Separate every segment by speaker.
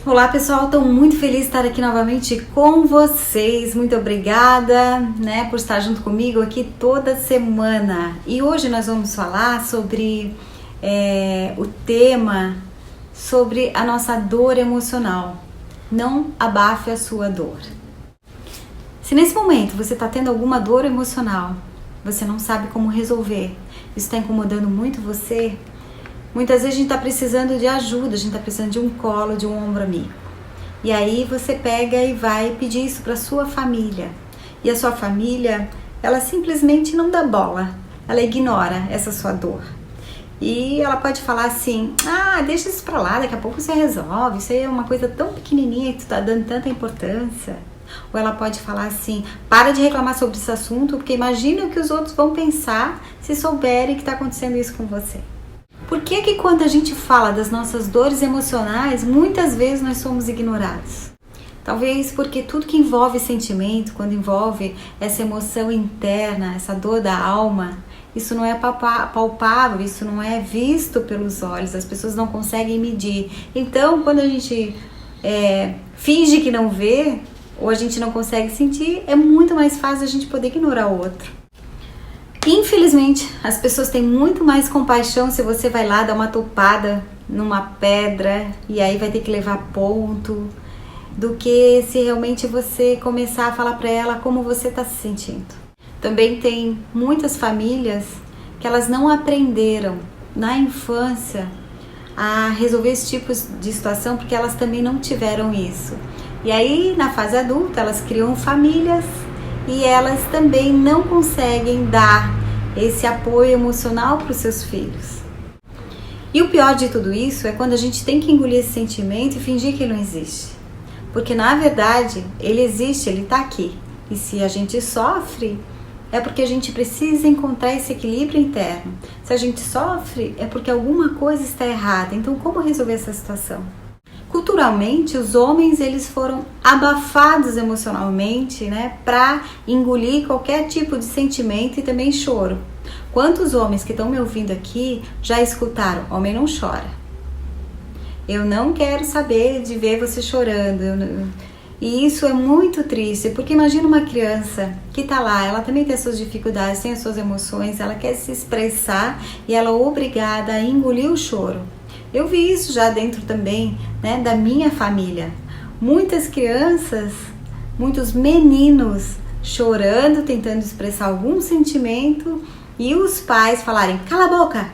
Speaker 1: Olá pessoal, estou muito feliz de estar aqui novamente com vocês. Muito obrigada, por estar junto comigo aqui toda semana. E hoje nós vamos falar sobre o tema sobre a nossa dor emocional. Não abafe a sua dor. Se nesse momento você está tendo alguma dor emocional, você não sabe como resolver, isso está incomodando muito você, muitas vezes a gente está precisando de ajuda, a gente está precisando de um colo, de um ombro amigo. E aí você pega e vai pedir isso para sua família. E a sua família, ela simplesmente não dá bola, ela ignora essa sua dor. E ela pode falar assim, deixa isso pra lá, daqui a pouco você resolve, isso aí é uma coisa tão pequenininha que tu tá dando tanta importância. Ou ela pode falar assim, para de reclamar sobre esse assunto, porque imagina o que os outros vão pensar se souberem que tá acontecendo isso com você. Por que quando a gente fala das nossas dores emocionais, muitas vezes nós somos ignorados? Talvez porque tudo que envolve sentimento, quando envolve essa emoção interna, essa dor da alma, isso não é palpável, isso não é visto pelos olhos, as pessoas não conseguem medir. Então, quando a gente finge que não vê, ou a gente não consegue sentir, é muito mais fácil a gente poder ignorar o outro. Infelizmente, as pessoas têm muito mais compaixão se você vai lá dar uma topada numa pedra e aí vai ter que levar ponto, do que se realmente você começar a falar para ela como você está se sentindo. Também tem muitas famílias que elas não aprenderam na infância a resolver esse tipo de situação porque elas também não tiveram isso. E aí, na fase adulta, elas criam famílias e elas também não conseguem dar esse apoio emocional para os seus filhos. E o pior de tudo isso é quando a gente tem que engolir esse sentimento e fingir que ele não existe. Porque na verdade, ele existe, ele está aqui. E se a gente sofre, é porque a gente precisa encontrar esse equilíbrio interno. Se a gente sofre, é porque alguma coisa está errada. Então, como resolver essa situação? Culturalmente, os homens eles foram abafados emocionalmente, para engolir qualquer tipo de sentimento e também choro. Quantos homens que estão me ouvindo aqui já escutaram, homem não chora? Eu não quero saber de ver você chorando. E isso é muito triste, porque imagina uma criança que está lá, ela também tem as suas dificuldades, tem as suas emoções, ela quer se expressar e ela é obrigada a engolir o choro. Eu vi isso já dentro também, da minha família. Muitas crianças, muitos meninos chorando, tentando expressar algum sentimento e os pais falarem, cala a boca,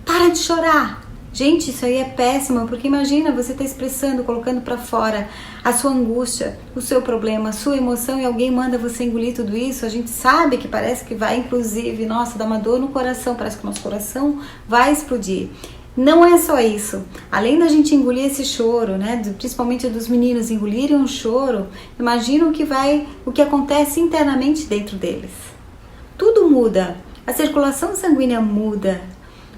Speaker 1: para de chorar. Gente, isso aí é péssimo, porque imagina você tá expressando, colocando para fora a sua angústia, o seu problema, a sua emoção e alguém manda você engolir tudo isso. A gente sabe que parece que vai, inclusive, nossa, dá uma dor no coração, parece que o nosso coração vai explodir. Não é só isso, além da gente engolir esse choro, principalmente dos meninos engolirem um choro, imagina o que acontece internamente dentro deles. Tudo muda, a circulação sanguínea muda,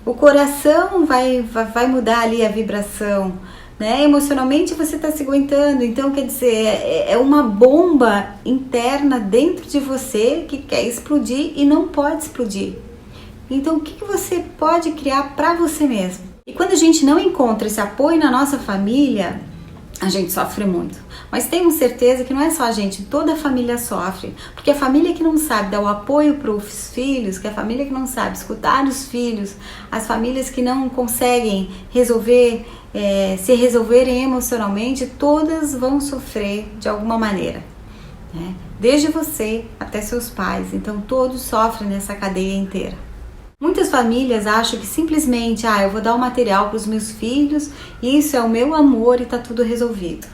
Speaker 1: o coração vai mudar ali a vibração, emocionalmente você está se aguentando, então quer dizer, é uma bomba interna dentro de você que quer explodir e não pode explodir. Então, o que você pode criar para você mesmo? E quando a gente não encontra esse apoio na nossa família, a gente sofre muito. Mas tenho certeza que não é só a gente, toda a família sofre. Porque a família que não sabe dar o apoio para os filhos, que a família que não sabe escutar os filhos, as famílias que não conseguem se resolverem emocionalmente, todas vão sofrer de alguma maneira. Desde você até seus pais. Então todos sofrem nessa cadeia inteira. Muitas famílias acham que simplesmente, eu vou dar o material para os meus filhos, isso é o meu amor e está tudo resolvido.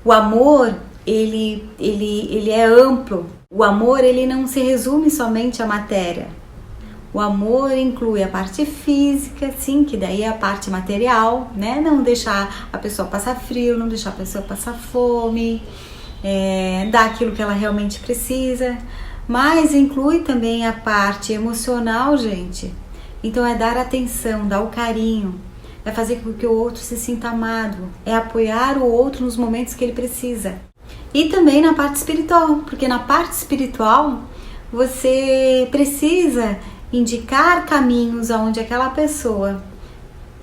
Speaker 1: O amor, ele é amplo. O amor, ele não se resume somente à matéria. O amor inclui a parte física, sim, que daí é a parte material, Não deixar a pessoa passar frio, não deixar a pessoa passar fome, dar aquilo que ela realmente precisa. Mas inclui também a parte emocional, gente. Então é dar atenção, dar o carinho, é fazer com que o outro se sinta amado, é apoiar o outro nos momentos que ele precisa. E também na parte espiritual, porque na parte espiritual você precisa indicar caminhos aonde aquela pessoa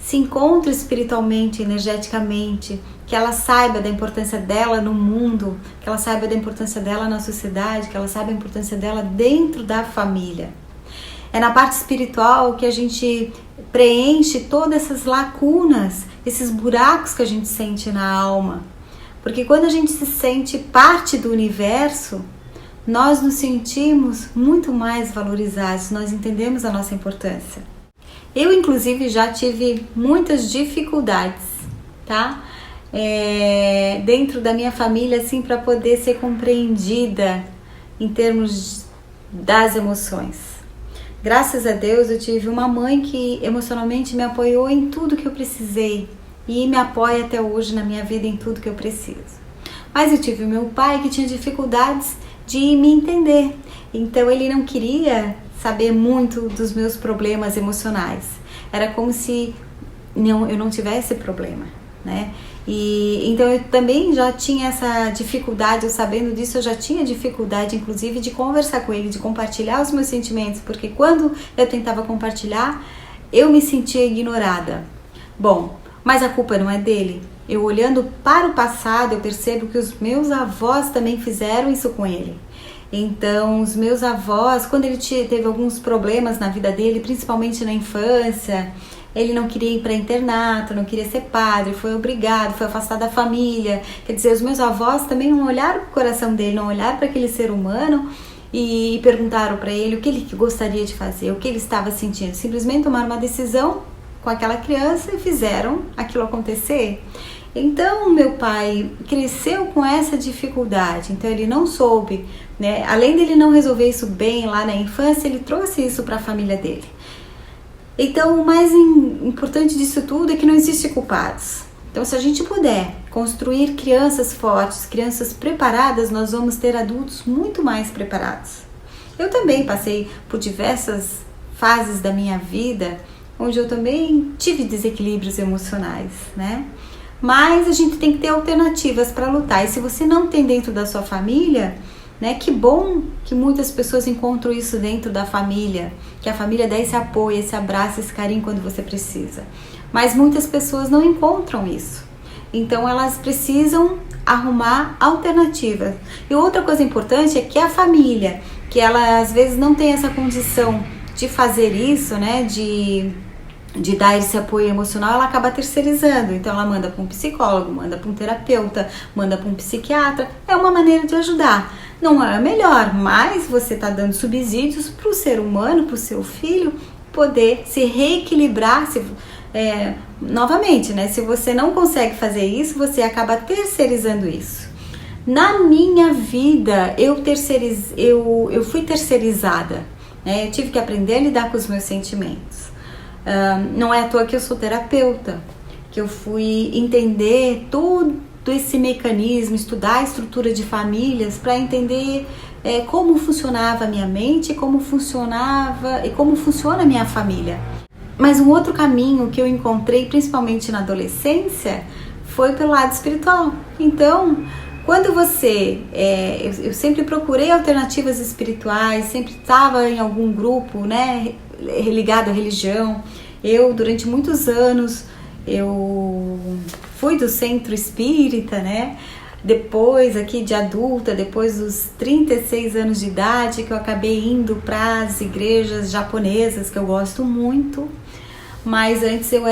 Speaker 1: se encontre espiritualmente, energeticamente, que ela saiba da importância dela no mundo, que ela saiba da importância dela na sociedade, que ela saiba a importância dela dentro da família. É na parte espiritual que a gente preenche todas essas lacunas, esses buracos que a gente sente na alma. Porque quando a gente se sente parte do universo, nós nos sentimos muito mais valorizados, nós entendemos a nossa importância. Eu, inclusive, já tive muitas dificuldades, tá? Dentro da minha família, assim, para poder ser compreendida em termos das emoções. Graças a Deus, eu tive uma mãe que emocionalmente me apoiou em tudo que eu precisei e me apoia até hoje na minha vida em tudo que eu preciso. Mas eu tive o meu pai que tinha dificuldades de me entender, então ele não queria saber muito dos meus problemas emocionais. Era como se eu não tivesse problema, né? E então eu também já tinha essa dificuldade, eu sabendo disso, eu já tinha dificuldade, inclusive, de conversar com ele, de compartilhar os meus sentimentos, porque quando eu tentava compartilhar, eu me sentia ignorada. Bom, mas a culpa não é dele. Eu olhando para o passado, eu percebo que os meus avós também fizeram isso com ele. Então, os meus avós, quando ele teve alguns problemas na vida dele, principalmente na infância, ele não queria ir para internato, não queria ser padre, foi obrigado, foi afastado da família. Quer dizer, os meus avós também não olharam para o coração dele, não olharam para aquele ser humano e perguntaram para ele o que ele gostaria de fazer, o que ele estava sentindo. Simplesmente tomaram uma decisão com aquela criança e fizeram aquilo acontecer. Então, meu pai cresceu com essa dificuldade, então ele não soube, né? Além dele não resolver isso bem lá na infância, ele trouxe isso para a família dele. Então, o mais importante disso tudo é que não existe culpados. Então, se a gente puder construir crianças fortes, crianças preparadas, nós vamos ter adultos muito mais preparados. Eu também passei por diversas fases da minha vida, onde eu também tive desequilíbrios emocionais, né? Mas a gente tem que ter alternativas para lutar. E se você não tem dentro da sua família, né, que bom que muitas pessoas encontram isso dentro da família, que a família dá esse apoio, esse abraço, esse carinho quando você precisa. Mas muitas pessoas não encontram isso. Então elas precisam arrumar alternativas. E outra coisa importante é que a família, que ela às vezes não tem essa condição de fazer isso, né, de dar esse apoio emocional, ela acaba terceirizando. Então ela manda para um psicólogo, manda para um terapeuta, manda para um psiquiatra. É uma maneira de ajudar. Não é a melhor, mas você está dando subsídios para o ser humano, para o seu filho poder se reequilibrar. Novamente, né? Se você não consegue fazer isso, você acaba terceirizando isso. Na minha vida, eu fui terceirizada, né? Eu tive que aprender a lidar com os meus sentimentos. Não é à toa que eu sou terapeuta, que eu fui entender todo esse mecanismo, estudar a estrutura de famílias para entender como funcionava a minha mente, como funciona a minha família. Mas um outro caminho que eu encontrei, principalmente na adolescência, foi pelo lado espiritual. Então, quando eu sempre procurei alternativas espirituais, sempre estava em algum grupo, né, ligado à religião. Durante muitos anos, eu fui do centro espírita, né? Depois, aqui de adulta, depois dos 36 anos de idade, que eu acabei indo para as igrejas japonesas, que eu gosto muito. Mas antes eu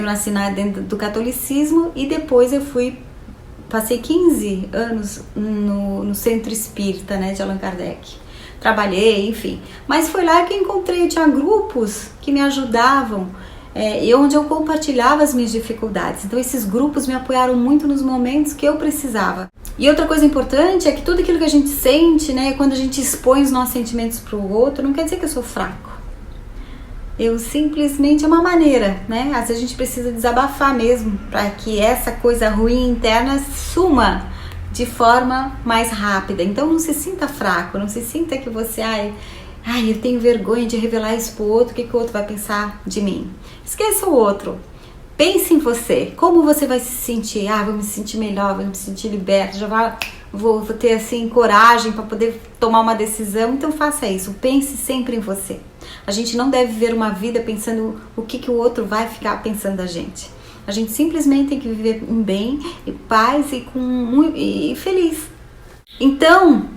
Speaker 1: nasci dentro do catolicismo e depois passei 15 anos no centro espírita, né, de Allan Kardec. Trabalhei, enfim. Mas foi lá que eu tinha grupos que me ajudavam, e onde eu compartilhava as minhas dificuldades. Então esses grupos me apoiaram muito nos momentos que eu precisava. E outra coisa importante é que tudo aquilo que a gente sente, né, quando a gente expõe os nossos sentimentos para o outro, não quer dizer que eu sou fraco. Eu simplesmente, é uma maneira, né? Às vezes a gente precisa desabafar mesmo, para que essa coisa ruim interna suma de forma mais rápida. Então não se sinta fraco, não se sinta que você, eu tenho vergonha de revelar isso pro outro, o que o outro vai pensar de mim? Esqueça o outro, pense em você, como você vai se sentir? Vou me sentir melhor, vou me sentir liberta, vou ter assim coragem para poder tomar uma decisão. Então faça isso, pense sempre em você. A gente não deve viver uma vida pensando o que o outro vai ficar pensando da gente. A gente simplesmente tem que viver em bem, e paz e feliz. Então,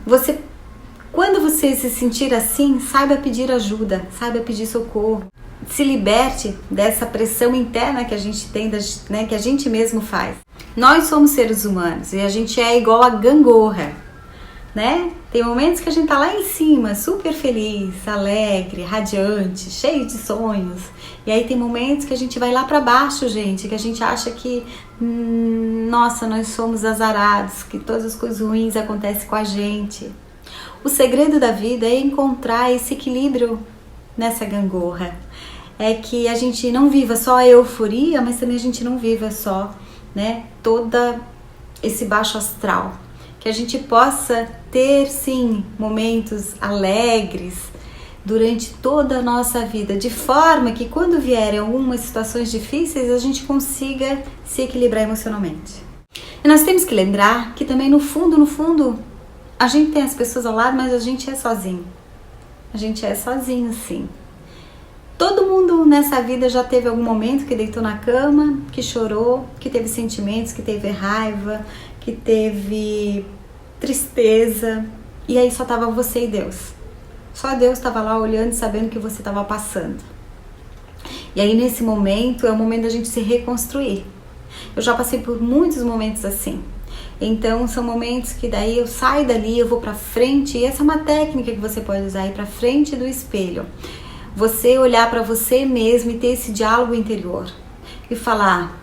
Speaker 1: quando você se sentir assim, saiba pedir ajuda, saiba pedir socorro. Se liberte dessa pressão interna que a gente tem, né, que a gente mesmo faz. Nós somos seres humanos e a gente é igual a gangorra, né? Tem momentos que a gente tá lá em cima, super feliz, alegre, radiante, cheio de sonhos. E aí tem momentos que a gente vai lá para baixo, gente, que a gente acha que, nossa, nós somos azarados, que todas as coisas ruins acontecem com a gente. O segredo da vida é encontrar esse equilíbrio nessa gangorra. É que a gente não viva só a euforia, mas também a gente não viva só, né, toda esse baixo astral. Que a gente possa ter, sim, momentos alegres durante toda a nossa vida, de forma que quando vierem algumas situações difíceis, a gente consiga se equilibrar emocionalmente. E nós temos que lembrar que também no fundo, a gente tem as pessoas ao lado, mas a gente é sozinho. A gente é sozinho, sim. Todo mundo nessa vida já teve algum momento que deitou na cama, que chorou, que teve sentimentos, que teve raiva, que teve tristeza, e aí só tava você e Deus. Só Deus estava lá olhando e sabendo o que você estava passando. E aí nesse momento é o momento da gente se reconstruir. Eu já passei por muitos momentos assim. Então são momentos que daí eu saio dali, eu vou pra frente, e essa é uma técnica que você pode usar, ir pra frente do espelho. Você olhar para você mesmo e ter esse diálogo interior e falar: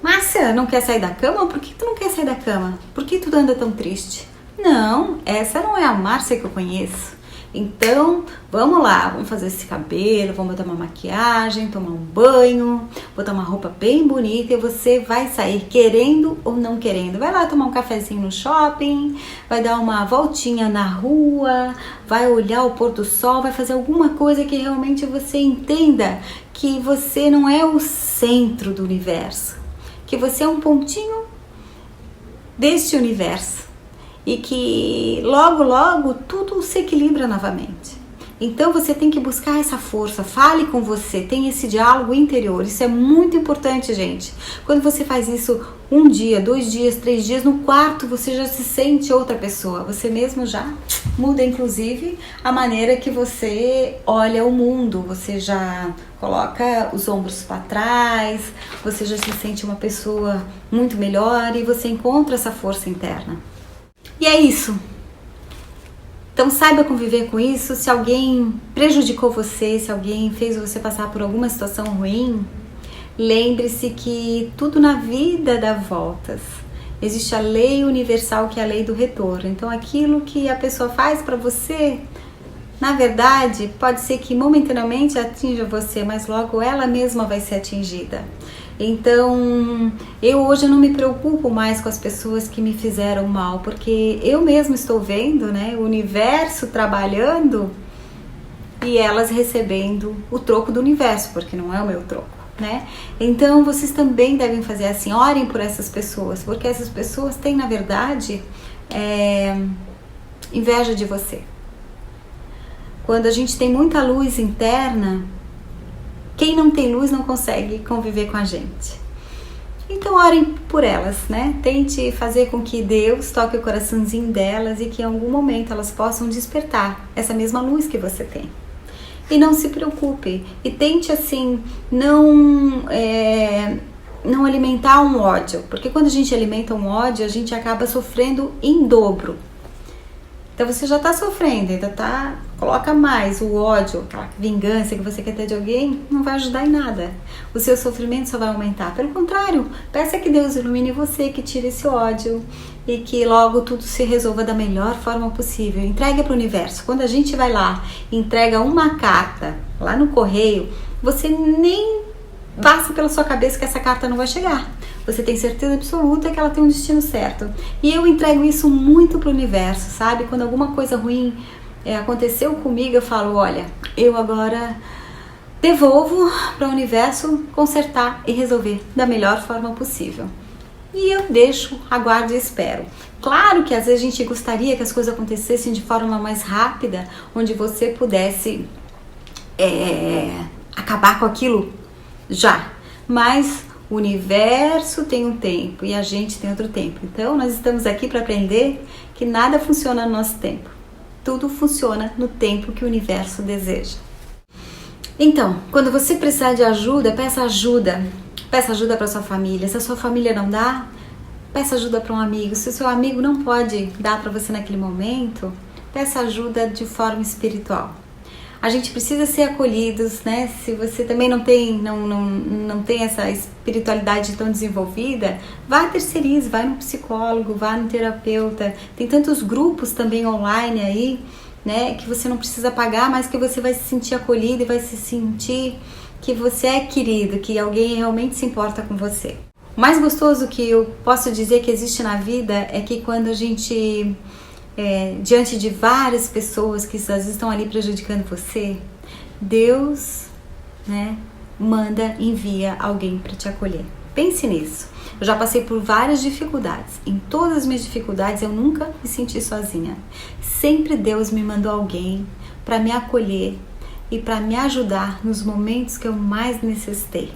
Speaker 1: Márcia, não quer sair da cama? Por que tu não quer sair da cama? Por que tu anda tão triste? Não, essa não é a Márcia que eu conheço. Então, vamos lá, vamos fazer esse cabelo, vamos botar uma maquiagem, tomar um banho, botar uma roupa bem bonita, e você vai sair querendo ou não querendo. Vai lá tomar um cafezinho no shopping, vai dar uma voltinha na rua, vai olhar o pôr do sol, vai fazer alguma coisa que realmente você entenda que você não é o centro do universo, que você é um pontinho deste universo. E que logo tudo se equilibra novamente. Então você tem que buscar essa força, fale com você, tenha esse diálogo interior. Isso é muito importante, gente. Quando você faz isso 1 dia, 2 dias, 3 dias, no quarto você já se sente outra pessoa. Você mesmo já muda, inclusive, a maneira que você olha o mundo. Você já coloca os ombros para trás, você já se sente uma pessoa muito melhor e você encontra essa força interna. E é isso. Então saiba conviver com isso. Se alguém prejudicou você, se alguém fez você passar por alguma situação ruim, lembre-se que tudo na vida dá voltas. Existe a lei universal, que é a lei do retorno. Então aquilo que a pessoa faz para você, na verdade, pode ser que momentaneamente atinja você, mas logo ela mesma vai ser atingida. Então, eu hoje não me preocupo mais com as pessoas que me fizeram mal, porque eu mesma estou vendo, né, o universo trabalhando e elas recebendo o troco do universo, porque não é o meu troco, né? Então, vocês também devem fazer assim, orem por essas pessoas, porque essas pessoas têm, na verdade, inveja de você. Quando a gente tem muita luz interna, quem não tem luz não consegue conviver com a gente. Então orem por elas, né? Tente fazer com que Deus toque o coraçãozinho delas e que em algum momento elas possam despertar essa mesma luz que você tem. E não se preocupe. E tente assim, não alimentar um ódio. Porque quando a gente alimenta um ódio, a gente acaba sofrendo em dobro. Então você já está sofrendo, ainda coloca mais o ódio, aquela vingança que você quer ter de alguém, não vai ajudar em nada. O seu sofrimento só vai aumentar. Pelo contrário, peça que Deus ilumine você, que tire esse ódio e que logo tudo se resolva da melhor forma possível. Entregue para o universo. Quando a gente vai lá e entrega uma carta lá no correio, você nem passa pela sua cabeça que essa carta não vai chegar. Você tem certeza absoluta que ela tem um destino certo. E eu entrego isso muito pro universo, sabe? Quando alguma coisa ruim aconteceu comigo, eu falo, olha, eu agora devolvo para o universo consertar e resolver da melhor forma possível. E eu deixo, aguardo e espero. Claro que às vezes a gente gostaria que as coisas acontecessem de forma mais rápida, onde você pudesse acabar com aquilo já. Mas o universo tem um tempo e a gente tem outro tempo. Então nós estamos aqui para aprender que nada funciona no nosso tempo. Tudo funciona no tempo que o universo deseja. Então, quando você precisar de ajuda, peça ajuda. Peça ajuda para sua família. Se a sua família não dá, peça ajuda para um amigo. Se o seu amigo não pode dar para você naquele momento, peça ajuda de forma espiritual. A gente precisa ser acolhidos, né? Se você também não tem essa espiritualidade tão desenvolvida, vá terceirize, vai no psicólogo, vá no terapeuta. Tem tantos grupos também online aí, né? Que você não precisa pagar, mas que você vai se sentir acolhido e vai se sentir que você é querido, que alguém realmente se importa com você. O mais gostoso que eu posso dizer que existe na vida é que quando a gente... diante de várias pessoas que às vezes estão ali prejudicando você, Deus, né, envia alguém para te acolher. Pense nisso. Eu já passei por várias dificuldades. Em todas as minhas dificuldades eu nunca me senti sozinha. Sempre Deus me mandou alguém para me acolher e para me ajudar nos momentos que eu mais necessitei.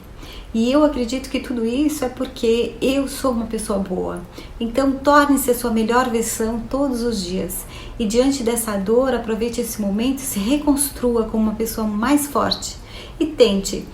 Speaker 1: E eu acredito que tudo isso é porque eu sou uma pessoa boa. Então torne-se a sua melhor versão todos os dias. E diante dessa dor, aproveite esse momento e se reconstrua como uma pessoa mais forte. E tente,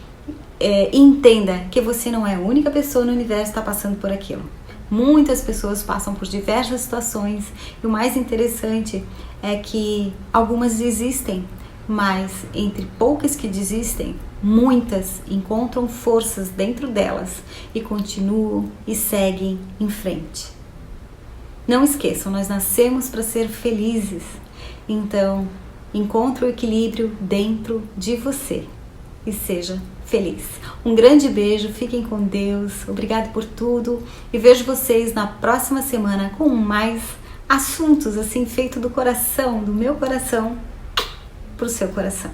Speaker 1: entenda que você não é a única pessoa no universo que está passando por aquilo. Muitas pessoas passam por diversas situações. E o mais interessante é que algumas desistem. Mas entre poucas que desistem, muitas encontram forças dentro delas e continuam e seguem em frente. Não esqueçam, nós nascemos para ser felizes. Então, encontre o equilíbrio dentro de você e seja feliz. Um grande beijo, fiquem com Deus, obrigado por tudo e vejo vocês na próxima semana com mais assuntos assim feito do coração, do meu coração, para o seu coração.